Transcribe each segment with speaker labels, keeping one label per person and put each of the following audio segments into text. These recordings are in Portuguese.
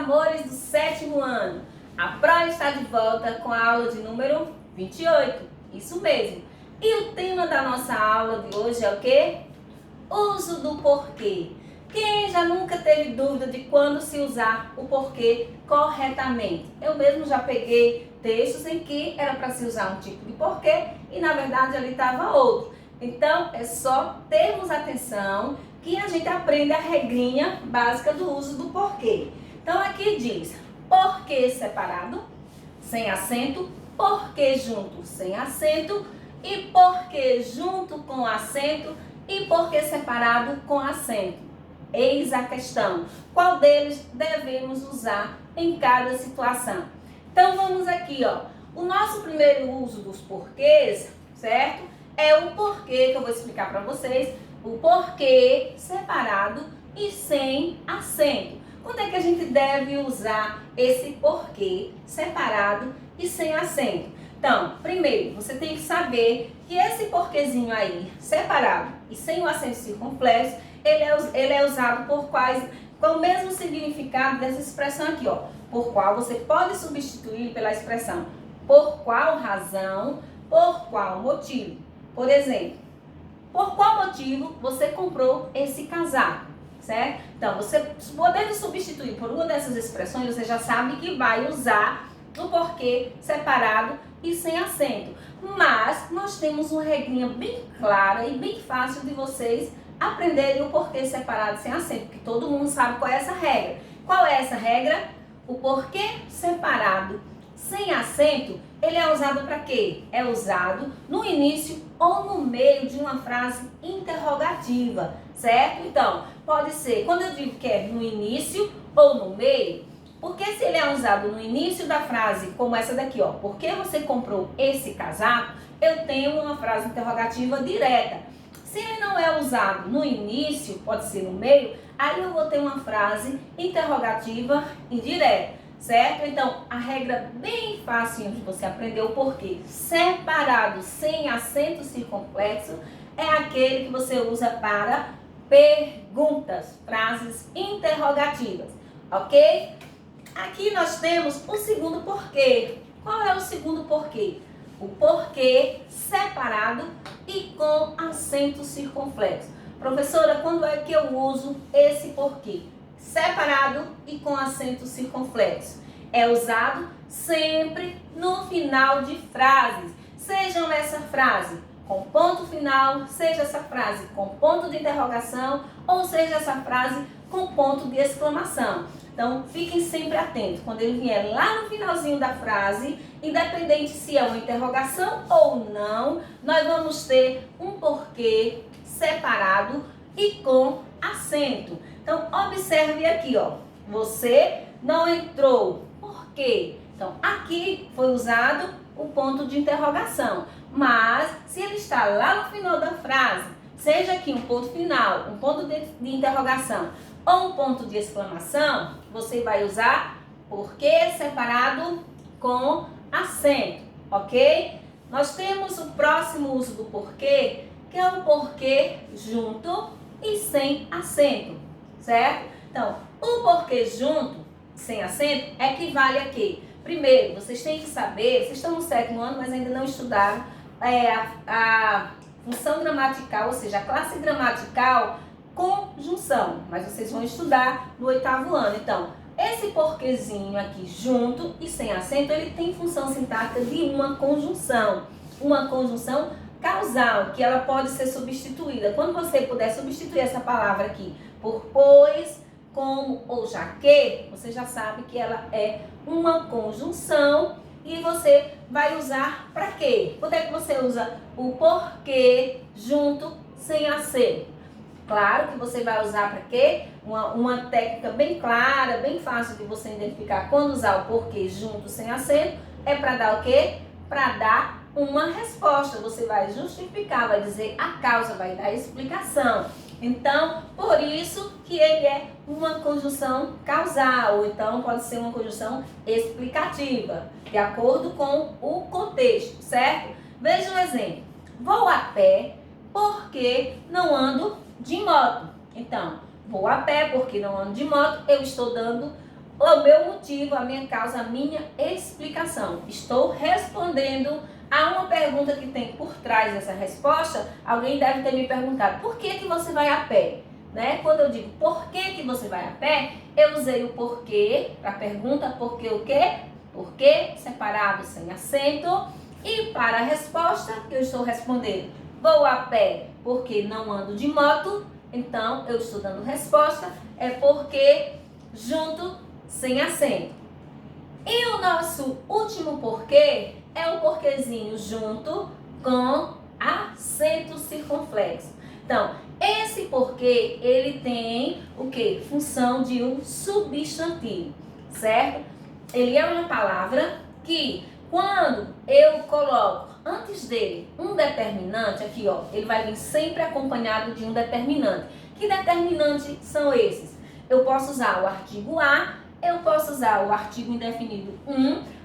Speaker 1: amores do 7º ano. A Pro está de volta com a aula de número 28. Isso mesmo. E o tema da nossa aula de hoje é o quê? Uso do porquê. Quem já nunca teve dúvida de quando se usar o porquê corretamente? Eu mesmo já peguei textos em que era para se usar um tipo de porquê e na verdade ali estava outro. Então é só termos atenção que a gente aprende a regrinha básica do uso do porquê. Então aqui diz porquê separado, sem acento, porquê junto, sem acento, e porquê junto com acento e porquê separado com acento. Eis a questão, qual deles devemos usar em cada situação? Então vamos aqui, ó. O nosso primeiro uso dos porquês, certo? É o porquê que eu vou explicar para vocês, o porquê separado e sem acento. Quando é que a gente deve usar esse porquê separado e sem acento? Então, primeiro, você tem que saber que esse porquezinho aí, separado e sem o acento circunflexo, ele é usado por quais, com o mesmo significado dessa expressão aqui, ó. Por qual você pode substituir pela expressão por qual razão, por qual motivo. Por exemplo, por qual motivo você comprou esse casaco, certo? Então, você podendo substituir por uma dessas expressões, você já sabe que vai usar o porquê separado e sem acento. Mas nós temos uma regrinha bem clara e bem fácil de vocês aprenderem o porquê separado e sem acento, porque todo mundo sabe qual é essa regra. Qual é essa regra? O porquê separado sem acento, ele é usado para quê? É usado no início ou no meio de uma frase interrogativa, certo? Então, pode ser, quando eu digo que é no início ou no meio, porque se ele é usado no início da frase, como essa daqui, ó, por que você comprou esse casaco? Eu tenho uma frase interrogativa direta. Se ele não é usado no início, pode ser no meio, aí eu vou ter uma frase interrogativa indireta, certo? Então, a regra bem fácil de você aprender o porquê separado, sem acento circunflexo, é aquele que você usa para perguntas, frases interrogativas, ok? Aqui nós temos o segundo porquê. Qual é o segundo porquê? O porquê separado e com acento circunflexo. Professora, quando é que eu uso esse porquê? Separado e com acento circunflexo. É usado sempre no final de frases. Sejam essa frase com ponto final, seja essa frase com ponto de interrogação ou seja essa frase com ponto de exclamação. Então, fiquem sempre atentos. Quando ele vier lá no finalzinho da frase, independente se é uma interrogação ou não, nós vamos ter um porquê separado e com acento. Então, observe aqui, ó. Você não entrou. Por quê? Então, aqui foi usado o ponto de interrogação. Mas, se ele está lá no final da frase, seja aqui um ponto final, um ponto de interrogação ou um ponto de exclamação, você vai usar porquê separado com acento, ok? Nós temos o próximo uso do porquê, que é o porquê junto e sem acento, certo? Então, o porquê junto, sem acento, equivale a quê? Primeiro, vocês têm que saber, vocês estão no 7º ano, mas ainda não estudaram a função gramatical, ou seja, a classe gramatical conjunção, mas vocês vão estudar no 8º ano. Então, esse porquezinho aqui junto e sem acento, ele tem função sintática de uma conjunção causal, que ela pode ser substituída. Quando você puder substituir essa palavra aqui por pois, como ou já que, você já sabe que ela é uma conjunção e você vai usar para quê? Quando é que você usa o porquê junto sem acento? Claro que você vai usar para quê? Uma técnica bem clara, bem fácil de você identificar quando usar o porquê junto sem acento, é para dar o quê? Para dar uma resposta. Você vai justificar, vai dizer a causa, vai dar a explicação. Então, por isso que ele é uma conjunção causal, ou então pode ser uma conjunção explicativa, de acordo com o contexto, certo? Veja um exemplo. Vou a pé porque não ando de moto. Então, vou a pé porque não ando de moto, eu estou dando o meu motivo, a minha causa, a minha explicação. Estou respondendo a uma pergunta que tem por trás dessa resposta. Alguém deve ter me perguntado, por que você vai a pé? Né? Quando eu digo por que você vai a pé, eu usei o porquê para a pergunta, porque o quê? Porquê, separado sem acento. E para a resposta, eu estou respondendo, vou a pé porque não ando de moto. Então, eu estou dando resposta, é porque junto, sem acento. E o nosso último porquê é o porquezinho junto com acento circunflexo. Então, esse porquê, ele tem o quê? Função de um substantivo, certo? Ele é uma palavra que, quando eu coloco antes dele um determinante, aqui ó, ele vai vir sempre acompanhado de um determinante. Que determinantes são esses? Eu posso usar o artigo a, eu posso usar o artigo indefinido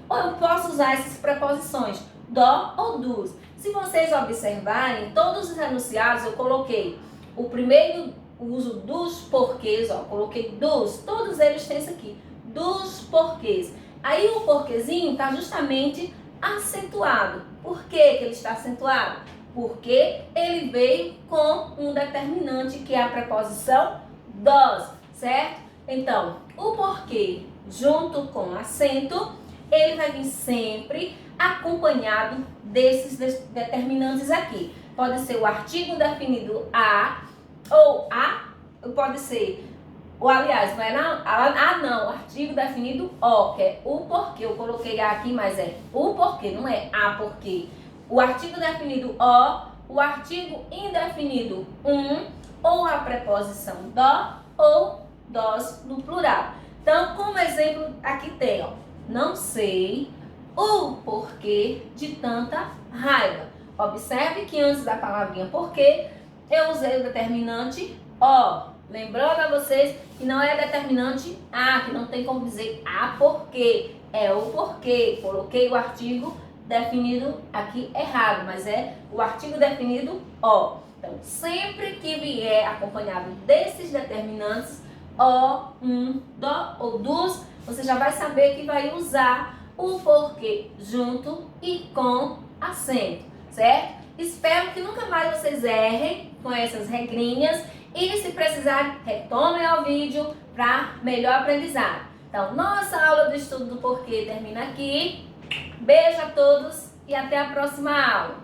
Speaker 1: ou eu posso usar essas preposições do ou dos. Se vocês observarem, todos os enunciados eu coloquei o primeiro uso dos porquês, ó, coloquei dos, todos eles têm isso aqui, dos porquês. Aí o porquezinho está justamente acentuado. Por que ele está acentuado? Porque ele veio com um determinante que é a preposição dos, certo? Então, o porquê junto com acento, ele vai vir sempre acompanhado desses determinantes aqui. Pode ser o artigo definido a, ou a, pode ser, ou aliás, não é não, artigo definido o, que é o porquê. Eu coloquei a aqui, mas é o porquê, não é a porquê. O artigo definido o artigo indefinido ou a preposição do ou dos no plural. Então, como exemplo, aqui tem, ó, não sei o porquê de tanta raiva. Observe que antes da palavrinha porquê, eu usei o determinante o. Lembrando a vocês que não é determinante a, que não tem como dizer a porquê. É o porquê. Coloquei o artigo definido aqui errado, mas é o artigo definido o. Então, sempre que vier acompanhado desses determinantes, o, do ou dos, você já vai saber que vai usar o porquê junto e com acento, certo? Espero que nunca mais vocês errem com essas regrinhas e, se precisar, retomem ao vídeo para melhor aprendizado. Então, nossa aula do estudo do porquê termina aqui. Beijo a todos e até a próxima aula.